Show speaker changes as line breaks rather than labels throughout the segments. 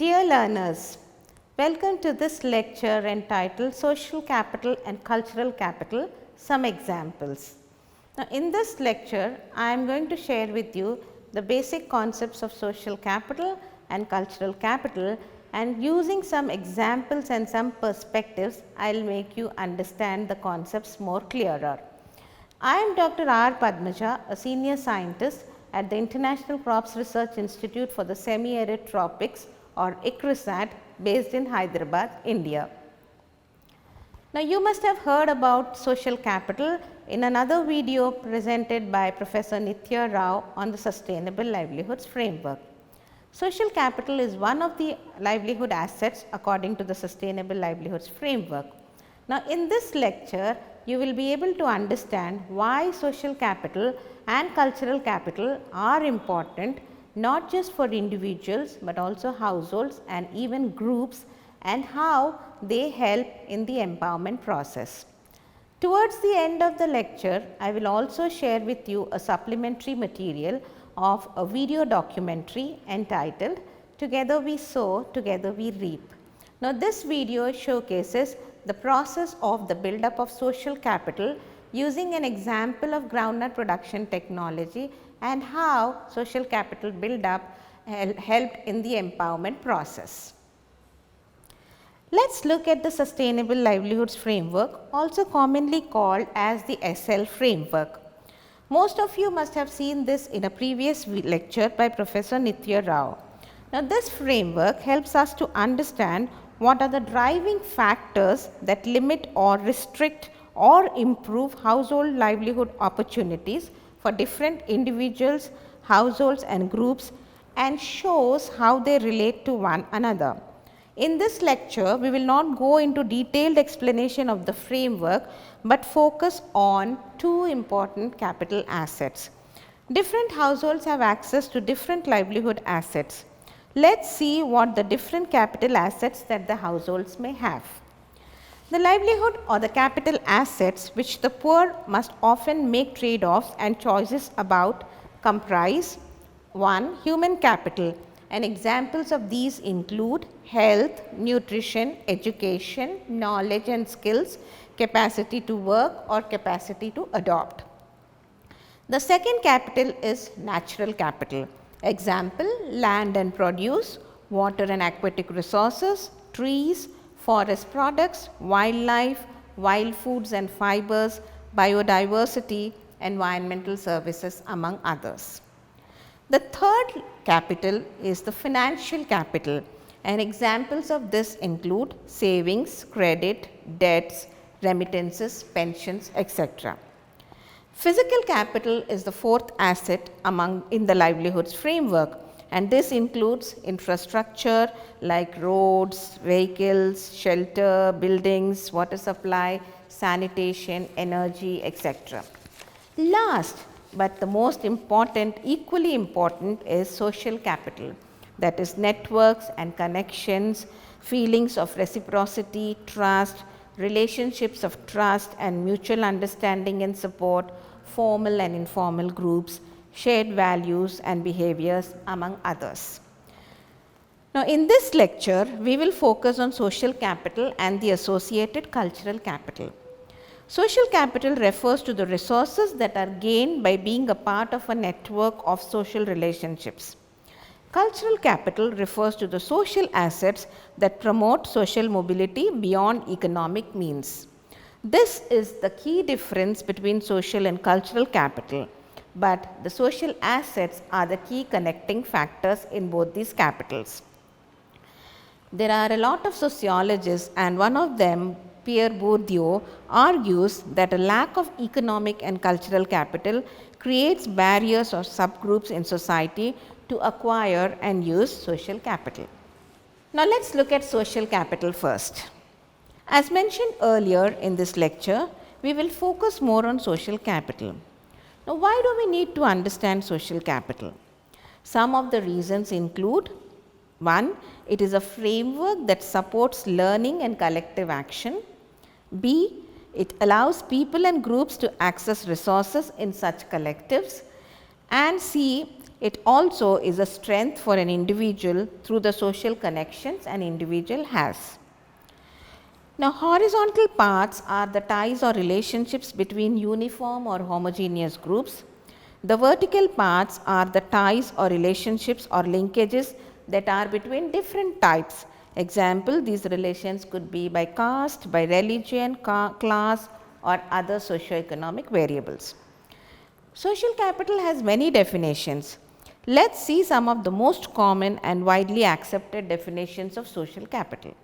Dear learners, welcome to this lecture entitled Social Capital and Cultural Capital, Some Examples. Now, in this lecture, I am going to share with you the basic concepts of social capital and cultural capital, and using some examples and some perspectives, I will make you understand the concepts more clearer. I am Dr. R. Padmaja, a senior scientist at the International Crops Research Institute for the Semi-Arid Tropics or ICRISAT, based in Hyderabad, India. Now, you must have heard about social capital in another video presented by Professor Nithya Rao on the Sustainable Livelihoods Framework. Social capital is one of the livelihood assets according to the Sustainable Livelihoods Framework. Now, in this lecture, you will be able to understand why social capital and cultural capital are important, not just for individuals, but also households and even groups, and how they help in the empowerment process. Towards the end of the lecture, I will also share with you a supplementary material of a video documentary entitled Together We Sow, Together We Reap. Now, this video showcases the process of the build-up of social capital using an example of groundnut production technology and how social capital build-up helped in the empowerment process. Let us look at the Sustainable Livelihoods Framework, also commonly called as the SL framework. Most of you must have seen this in a previous lecture by Professor Nithya Rao. Now, this framework helps us to understand what are the driving factors that limit or restrict or improve household livelihood opportunities for different individuals, households and groups, and shows how they relate to one another. In this lecture, we will not go into detailed explanation of the framework, but focus on two important capital assets. Different households have access to different livelihood assets. Let's see what the different capital assets that the households may have. The livelihood or the capital assets which the poor must often make trade-offs and choices about comprise: 1. Human capital, and examples of these include health, nutrition, education, knowledge and skills, capacity to work or capacity to adopt. The second capital is natural capital. Example: land and produce, water and aquatic resources, trees, forest products, wildlife, wild foods and fibers, biodiversity, environmental services, among others. The third capital is the financial capital, and examples of this include savings, credit, debts, remittances, pensions, etc. Physical capital is the fourth asset in the livelihoods framework, and this includes infrastructure like roads, vehicles, shelter, buildings, water supply, sanitation, energy, etc. Last but the most important, equally important, is social capital, that is networks and connections, feelings of reciprocity, trust, relationships of trust and mutual understanding and support, formal and informal groups, shared values and behaviors, among others. Now, in this lecture, we will focus on social capital and the associated cultural capital. Social capital refers to the resources that are gained by being a part of a network of social relationships. Cultural capital refers to the social assets that promote social mobility beyond economic means. This is the key difference between social and cultural capital, but the social assets are the key connecting factors in both these capitals. There are a lot of sociologists, and one of them, Pierre Bourdieu, argues that a lack of economic and cultural capital creates barriers or subgroups in society to acquire and use social capital. Now, let's look at social capital first. As mentioned earlier in this lecture, we will focus more on social capital. Now, why do we need to understand social capital? Some of the reasons include: 1. It is a framework that supports learning and collective action. B. It allows people and groups to access resources in such collectives. And C. It also is a strength for an individual through the social connections an individual has. Now, horizontal paths are the ties or relationships between uniform or homogeneous groups. The vertical paths are the ties or relationships or linkages that are between different types. Example, these relations could be by caste, by religion, class or other socio-economic variables. Social capital has many definitions. Let's see some of the most common and widely accepted definitions of social capital.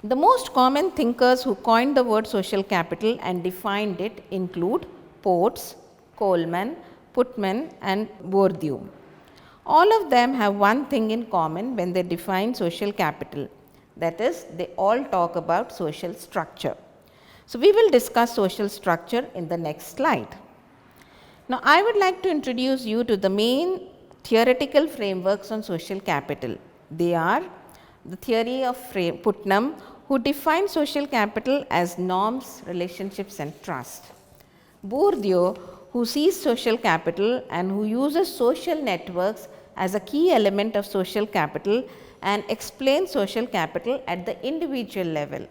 The most common thinkers who coined the word social capital and defined it include Portes, Coleman, Putnam and Bourdieu. All of them have one thing in common when they define social capital, that is, they all talk about social structure. So, we will discuss social structure in the next slide. Now, I would like to introduce you to the main theoretical frameworks on social capital. They are the theory of Putnam, who defined social capital as norms, relationships and trust. Bourdieu, who sees social capital and who uses social networks as a key element of social capital and explains social capital at the individual level.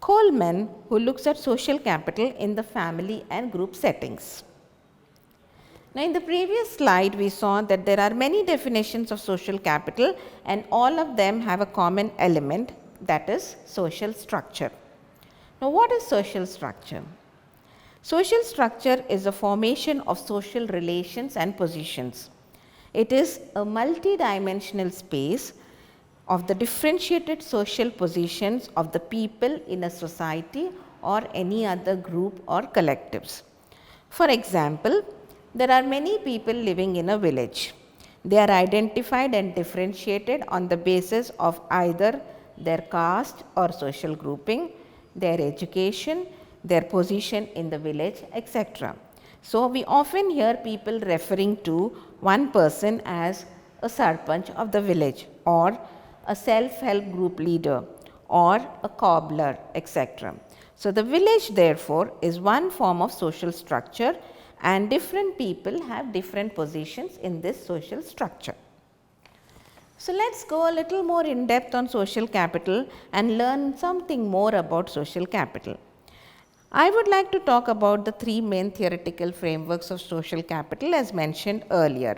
Coleman, who looks at social capital in the family and group settings. Now, in the previous slide, we saw that there are many definitions of social capital and all of them have a common element, that is social structure. Now, what is social structure? Social structure is a formation of social relations and positions. It is a multidimensional space of the differentiated social positions of the people in a society or any other group or collectives. For example, there are many people living in a village. They are identified and differentiated on the basis of either their caste or social grouping, their education, their position in the village, etc. So, we often hear people referring to one person as a sarpanch of the village or a self-help group leader or a cobbler, etc. So, the village therefore is one form of social structure and different people have different positions in this social structure. So, let us go a little more in depth on social capital and learn something more about social capital. I would like to talk about the three main theoretical frameworks of social capital as mentioned earlier.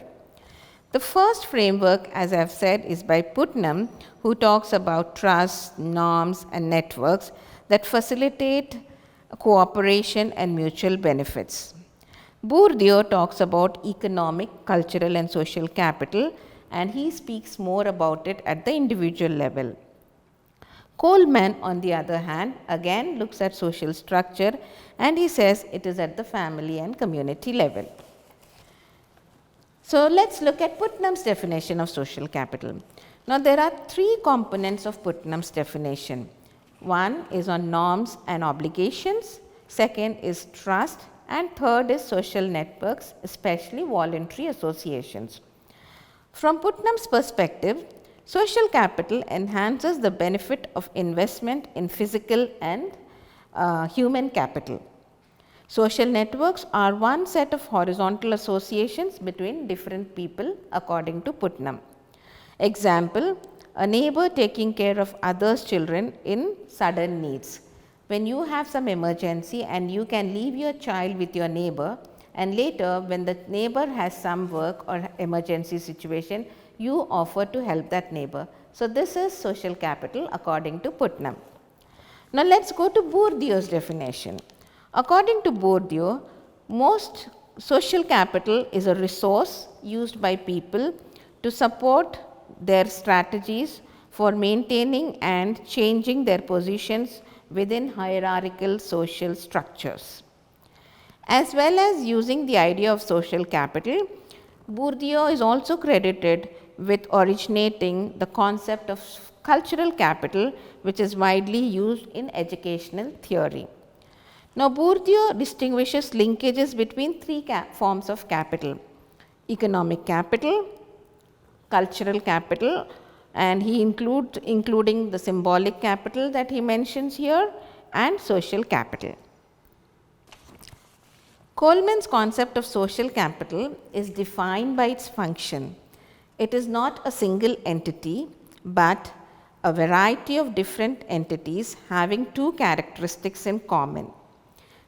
The first framework, as I have said, is by Putnam, who talks about trust, norms and networks that facilitate cooperation and mutual benefits. Bourdieu talks about economic, cultural and social capital, and he speaks more about it at the individual level. Coleman, on the other hand, again looks at social structure and he says it is at the family and community level. So, let us look at Putnam's definition of social capital. Now, there are three components of Putnam's definition. One is on norms and obligations, second is trust, and third is social networks, especially voluntary associations. From Putnam's perspective, social capital enhances the benefit of investment in physical and human capital. Social networks are one set of horizontal associations between different people according to Putnam. Example, a neighbor taking care of others' children in sudden needs. When you have some emergency and you can leave your child with your neighbor, and later when the neighbor has some work or emergency situation, you offer to help that neighbor. So, this is social capital according to Putnam. Now, let us go to Bourdieu's definition. According to Bourdieu, most social capital is a resource used by people to support their strategies for maintaining and changing their positions within hierarchical social structures. As well as using the idea of social capital, Bourdieu is also credited with originating the concept of cultural capital, which is widely used in educational theory. Now, Bourdieu distinguishes linkages between three forms of capital: economic capital, cultural capital, and he including the symbolic capital that he mentions here, and social capital. Coleman's concept of social capital is defined by its function. It is not a single entity, but a variety of different entities having two characteristics in common.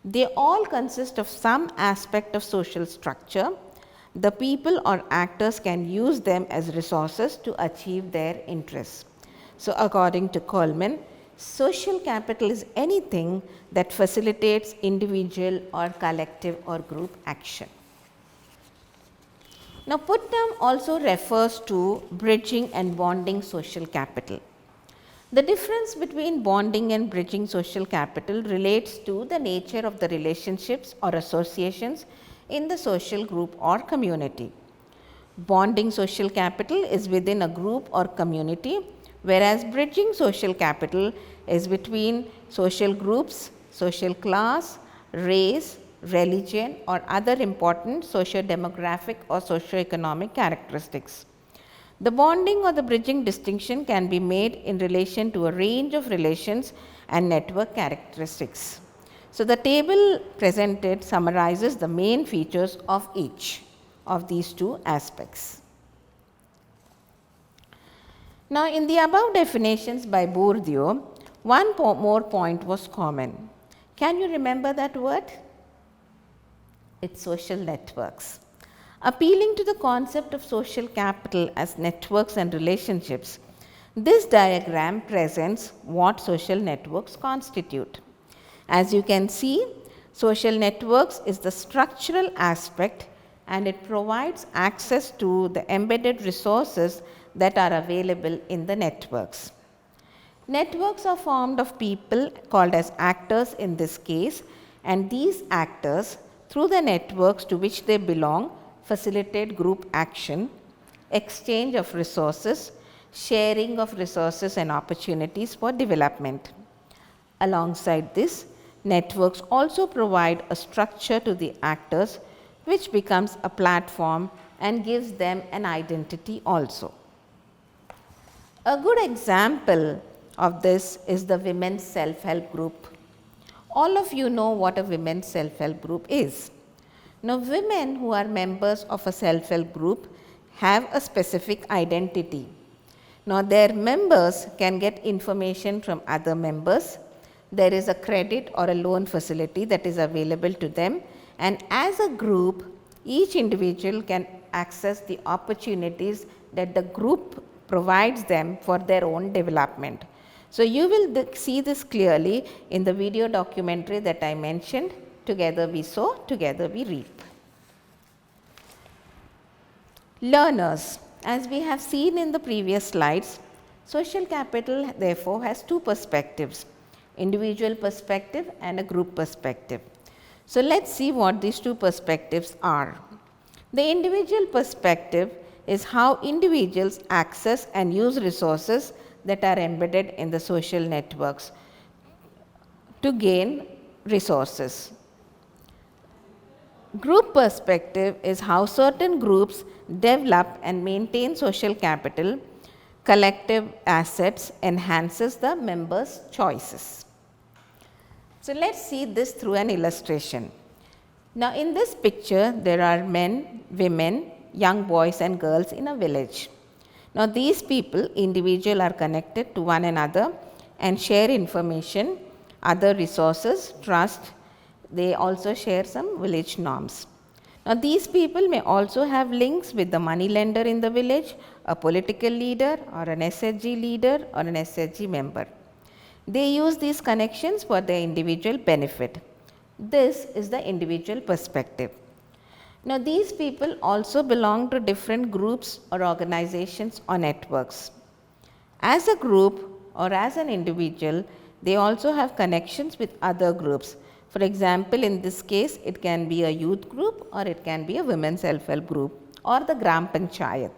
They all consist of some aspect of social structure. The people or actors can use them as resources to achieve their interests. So, according to Coleman, social capital is anything that facilitates individual or collective or group action. Now, Putnam also refers to bridging and bonding social capital. The difference between bonding and bridging social capital relates to the nature of the relationships or associations in the social group or community. Bonding social capital is within a group or community, whereas bridging social capital is between social groups, social class, race, religion or other important socio-demographic or socio-economic characteristics. The bonding or the bridging distinction can be made in relation to a range of relations and network characteristics. So, the table presented summarizes the main features of each of these two aspects. Now, in the above definitions by Bourdieu, one more point was common. Can you remember that word? It's social networks. Appealing to the concept of social capital as networks and relationships, this diagram presents what social networks constitute. As you can see, social networks is the structural aspect and it provides access to the embedded resources that are available in the networks. Networks are formed of people called as actors in this case, and these actors, through the networks to which they belong, facilitate group action, exchange of resources, sharing of resources and opportunities for development. Alongside this, networks also provide a structure to the actors which becomes a platform and gives them an identity also. A good example of this is the women's self-help group. All of you know what a women's self-help group is. Now, women who are members of a self-help group have a specific identity. Now, their members can get information from other members. There is a credit or a loan facility that is available to them, and as a group, each individual can access the opportunities that the group provides them for their own development. So, you will see this clearly in the video documentary that I mentioned, Together We Sow, Together We Reap. Learners. As we have seen in the previous slides, social capital therefore has two perspectives, individual perspective and a group perspective. So, let us see what these two perspectives are. The individual perspective is how individuals access and use resources that are embedded in the social networks to gain resources. Group perspective is how certain groups develop and maintain social capital, collective assets, enhances the members' choices. So, let us see this through an illustration. Now, in this picture, there are men, women, young boys and girls in a village. Now, these people individually are connected to one another and share information, other resources, trust. They also share some village norms. Now, these people may also have links with the money lender in the village, a political leader or an SHG leader or an SHG member. They use these connections for their individual benefit. This is the individual perspective. Now, these people also belong to different groups or organizations or networks. As a group or as an individual, they also have connections with other groups. For example, in this case, it can be a youth group or it can be a women's self-help group or the Gram Panchayat.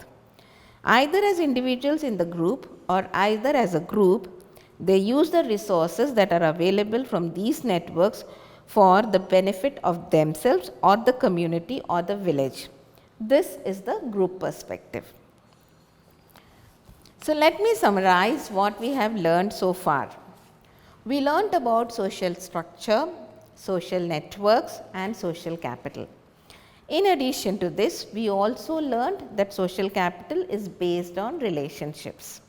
Either as individuals in the group or either as a group, they use the resources that are available from these networks for the benefit of themselves or the community or the village. This is the group perspective. So, let me summarize what we have learned so far. We learned about social structure, social networks and social capital. In addition to this, we also learned that social capital is based on relationships.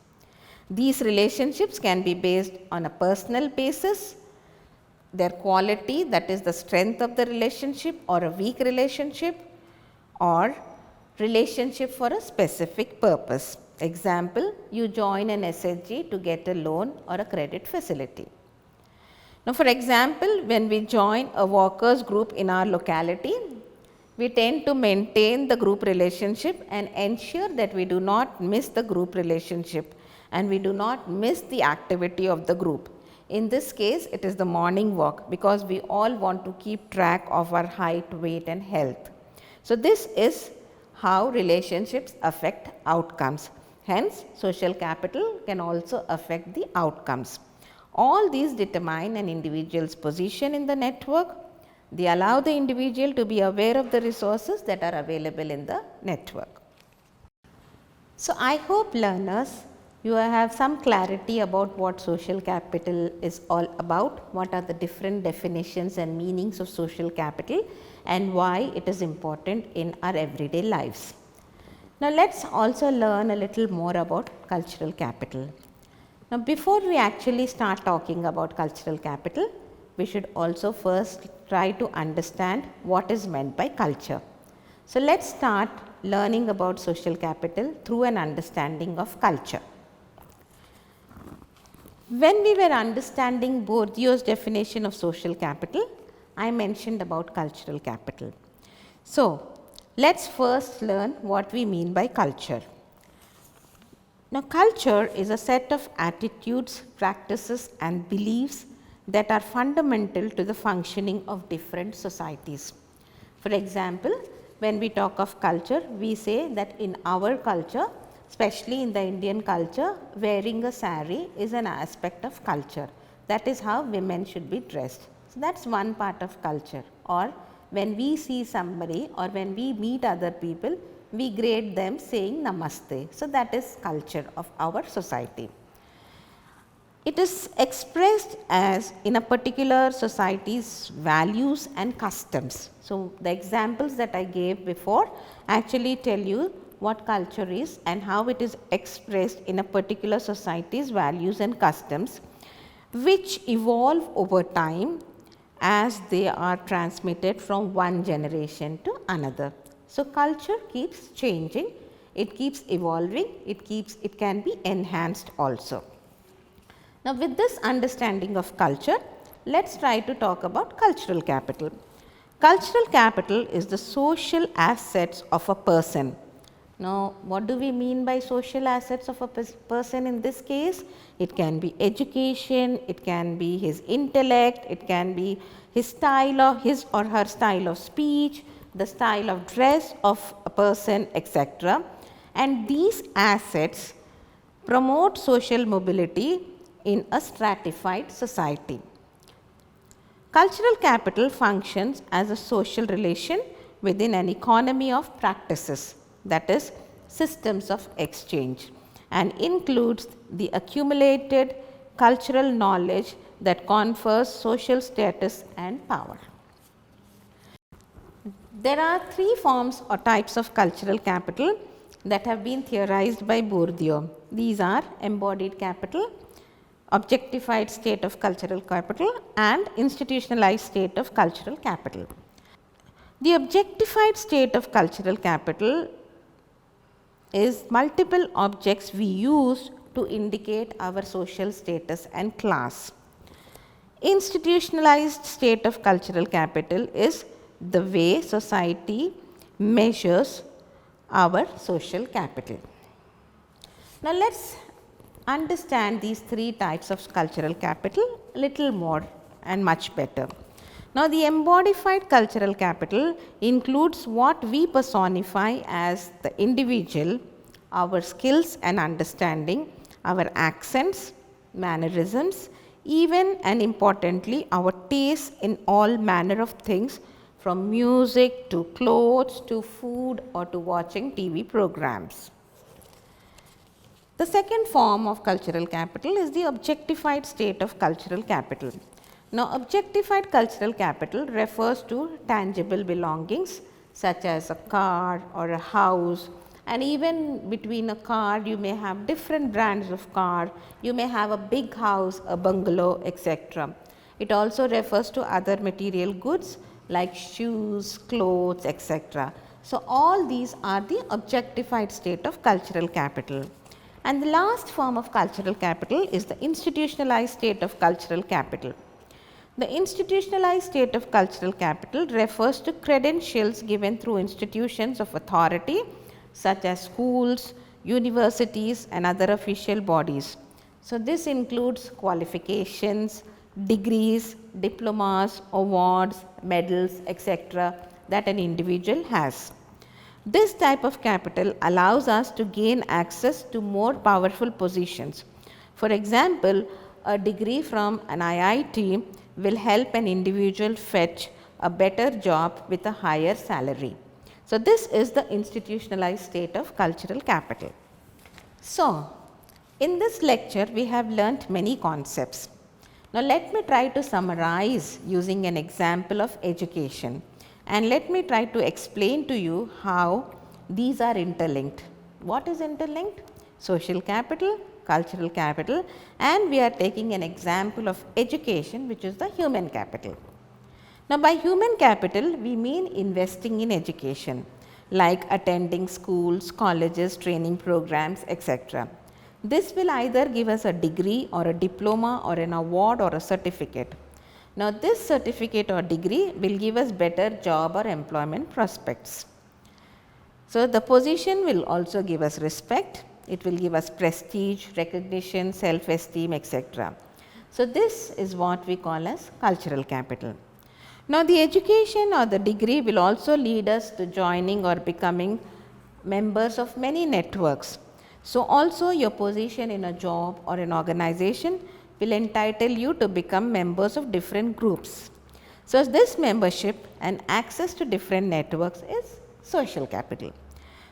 These relationships can be based on a personal basis, their quality, that is the strength of the relationship, or a weak relationship, or relationship for a specific purpose. Example, you join an SHG to get a loan or a credit facility. Now, for example, when we join a workers group in our locality, we tend to maintain the group relationship and ensure that we do not miss the group relationship and we do not miss the activity of the group. In this case, it is the morning walk, because we all want to keep track of our height, weight and health. So, this is how relationships affect outcomes. Hence, social capital can also affect the outcomes. All these determine an individual's position in the network. They allow the individual to be aware of the resources that are available in the network. So, I hope learners, you have some clarity about what social capital is all about, what are the different definitions and meanings of social capital and why it is important in our everyday lives. Now, let us also learn a little more about cultural capital. Now, before we actually start talking about cultural capital, we should also first try to understand what is meant by culture. So, let us start learning about social capital through an understanding of culture. When we were understanding Bourdieu's definition of social capital, I mentioned about cultural capital. So, let us first learn what we mean by culture. Now, culture is a set of attitudes, practices and beliefs that are fundamental to the functioning of different societies. For example, when we talk of culture, we say that in our culture, especially in the Indian culture, wearing a saree is an aspect of culture. That is how women should be dressed. So, that is one part of culture. Or when we see somebody or when we meet other people, we greet them saying namaste. So, that is culture of our society. It is expressed as in a particular society's values and customs. So, the examples that I gave before actually tell you what culture is and how it is expressed in a particular society's values and customs, which evolve over time as they are transmitted from one generation to another. So, culture keeps changing, it keeps evolving, it can be enhanced also. Now, with this understanding of culture, let us try to talk about cultural capital. Cultural capital is the social assets of a person. Now, what do we mean by social assets of a person in this case? It can be education, it can be his intellect, it can be his style of his or her style of speech, the style of dress of a person, etc. And these assets promote social mobility in a stratified society. Cultural capital functions as a social relation within an economy of practices, that is systems of exchange, and includes the accumulated cultural knowledge that confers social status and power. There are three forms or types of cultural capital that have been theorized by Bourdieu. These are embodied capital, objectified state of cultural capital and institutionalized state of cultural capital. The objectified state of cultural capital is multiple objects we use to indicate our social status and class. Institutionalized state of cultural capital is the way society measures our social capital. Now, let us understand these three types of cultural capital a little more and much better. Now, the embodied cultural capital includes what we personify as the individual, our skills and understanding, our accents, mannerisms, even and importantly our taste in all manner of things, from music to clothes to food or to watching TV programs. The second form of cultural capital is the objectified state of cultural capital. Now, objectified cultural capital refers to tangible belongings such as a car or a house, and even between a car you may have different brands of car, you may have a big house, a bungalow, etc. It also refers to other material goods like shoes, clothes, etc. So, all these are the objectified state of cultural capital. And the last form of cultural capital is the institutionalized state of cultural capital. The institutionalized state of cultural capital refers to credentials given through institutions of authority such as schools, universities and other official bodies. So, this includes qualifications, degrees, diplomas, awards, medals, etc. that an individual has. This type of capital allows us to gain access to more powerful positions. For example, a degree from an IIT will help an individual fetch a better job with a higher salary. So, this is the institutionalized state of cultural capital. So, in this lecture we have learnt many concepts. Now, let me try to summarize using an example of education, and let me try to explain to you how these are interlinked. What is interlinked? Social capital, cultural capital, and we are taking an example of education, which is the human capital. Now, by human capital we mean investing in education like attending schools, colleges, training programs, etc. This will either give us a degree or a diploma or an award or a certificate. Now, this certificate or degree will give us better job or employment prospects. So, the position will also give us respect, it will give us prestige, recognition, self-esteem, etc. So, this is what we call as cultural capital. Now, the education or the degree will also lead us to joining or becoming members of many networks. So, also your position in a job or an organization will entitle you to become members of different groups. So, this membership and access to different networks is social capital.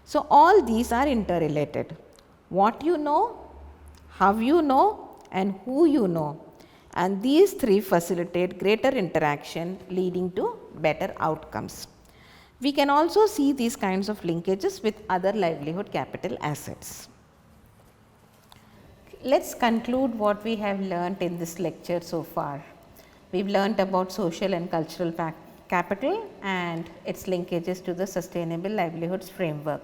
So, all these are interrelated. What you know, how you know and who you know, and these three facilitate greater interaction leading to better outcomes. We can also see these kinds of linkages with other livelihood capital assets. Let us conclude what we have learnt in this lecture so far. We have learnt about social and cultural capital and its linkages to the sustainable livelihoods framework.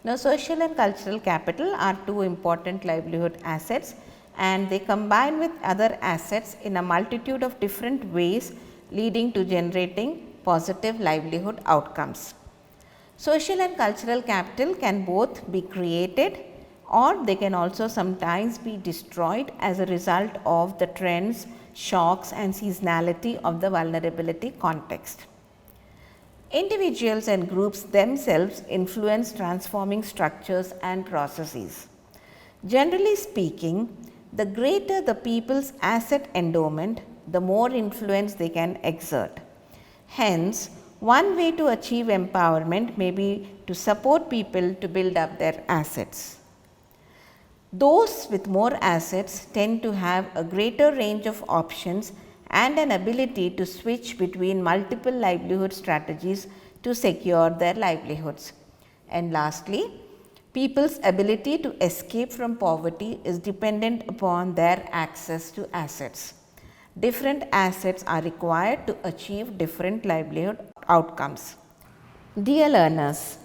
Now, social and cultural capital are two important livelihood assets, and they combine with other assets in a multitude of different ways, leading to generating positive livelihood outcomes. Social and cultural capital can both be created or they can also sometimes be destroyed as a result of the trends, shocks and seasonality of the vulnerability context. Individuals and groups themselves influence transforming structures and processes. Generally speaking, the greater the people's asset endowment, the more influence they can exert. Hence, one way to achieve empowerment may be to support people to build up their assets. Those with more assets tend to have a greater range of options and an ability to switch between multiple livelihood strategies to secure their livelihoods. And lastly, people's ability to escape from poverty is dependent upon their access to assets. Different assets are required to achieve different livelihood outcomes. Dear learners,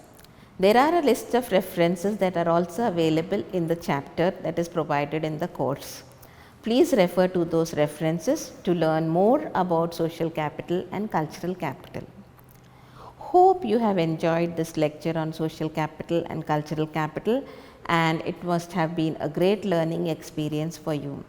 there are a list of references that are also available in the chapter that is provided in the course. Please refer to those references to learn more about social capital and cultural capital. Hope you have enjoyed this lecture on social capital and cultural capital, and it must have been a great learning experience for you.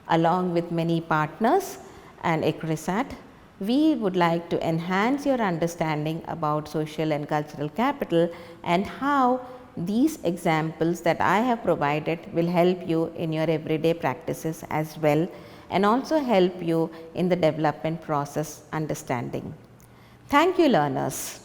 Along with many partners and ECRISAT, we would like to enhance your understanding about social and cultural capital and how these examples that I have provided will help you in your everyday practices as well, and also help you in the development process understanding. Thank you, learners.